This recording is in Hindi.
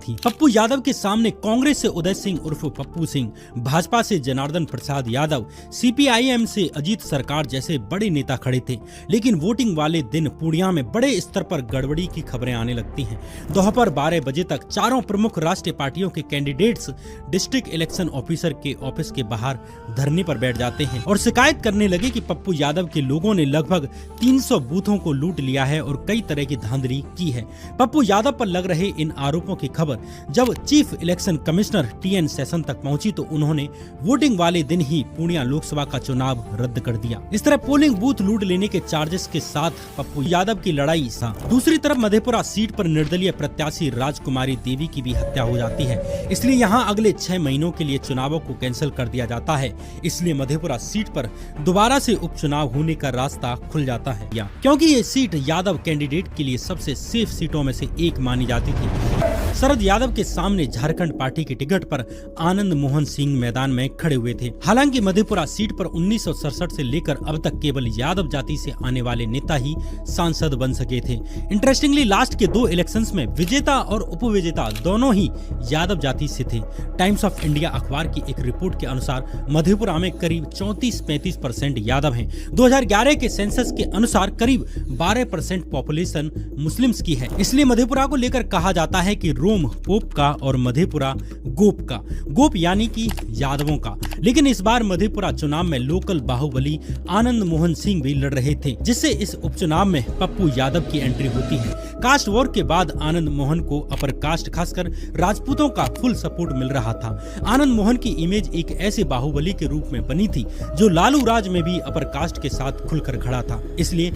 थी। पप्पू यादव के सामने कांग्रेस से उदय सिंह उर्फ पप्पू सिंह, भाजपा से जनार्दन प्रसाद यादव, CPIM से अजीत सरकार जैसे बड़े नेता खड़े थे। लेकिन वोटिंग वाले दिन पूर्णिया में बड़े स्तर पर गड़बड़ी की खबरें आने लगती हैं। दोपहर 12 बजे तक चारों प्रमुख राष्ट्रीय पार्टियों के कैंडिडेट्स डिस्ट्रिक्ट इलेक्शन ऑफिसर के ऑफिस के बाहर धरने पर बैठ जाते हैं और शिकायत करने लगे कि पप्पू यादव के लोगों ने लगभग 300 बूथों को लूट लिया है और कई तरह की धांधली की है। पप्पू यादव पर लग रहे इन आरोपों की खबर जब chief election commissioner TN session तक पहुंची तो उन्होंने वोटिंग वाले दिन ही पूर्णिया लोकसभा का चुनाव रद्द कर दिया। इस तरह पोलिंग बूथ लूट लेने के चार्जेस के साथ पप्पू यादव की लड़ाई सा। दूसरी तरफ मधेपुरा सीट पर निर्दलीय प्रत्याशी राजकुमारी देवी की भी हत्या हो जाती है, इसलिए यहाँ अगले 6 महीनों के लिए चुनावों को कैंसिल कर दिया जाता है। इसलिए मधेपुरा सीट पर दोबारा से उपचुनाव होने का रास्ता खुल जाता है, क्योंकि ये सीट यादव कैंडिडेट के लिए सबसे सेफ सीटों में से एक मानी जाती थी। शरद यादव के सामने झारखंड पार्टी के टिकट पर आनंद मोहन सिंह मैदान में खड़े हुए थे। हालांकि मधेपुरा सीट पर 1967 से लेकर अब तक केवल यादव जाति से आने वाले नेता ही सांसद बन सके थे। इंटरेस्टिंगली लास्ट के 2 इलेक्शंस में विजेता और उपविजेता दोनों ही यादव जाति से थे। टाइम्स ऑफ इंडिया अखबार की एक रिपोर्ट के अनुसार मधेपुरा में करीब 34-35% यादव हैं। 2011 के सेंसस के अनुसार करीब 12% पॉपुलेशन मुस्लिम्स की है। इसलिए मधेपुरा को लेकर कहा जाता है कि रोम पोप का और मधेपुरा गोप का। गोप यानी कि यादवों का। लेकिन इस बार मधेपुरा चुनाव में लोकल बाहुबली आनंद मोहन सिंह भी लड़ रहे थे, जिससे इस उपचुनाव में पप्पू यादव की एंट्री होती है। कास्ट वॉर के बाद आनंद मोहन को अपर कास्ट खासकर राजपूतों का फुल सपोर्ट मिल रहा था। आनंद मोहन की इमेज एक ऐसे बाहुबली के रूप में बनी थी जो लालू राज में भी अपर कास्ट के साथ खुलकर खड़ा था। इसलिए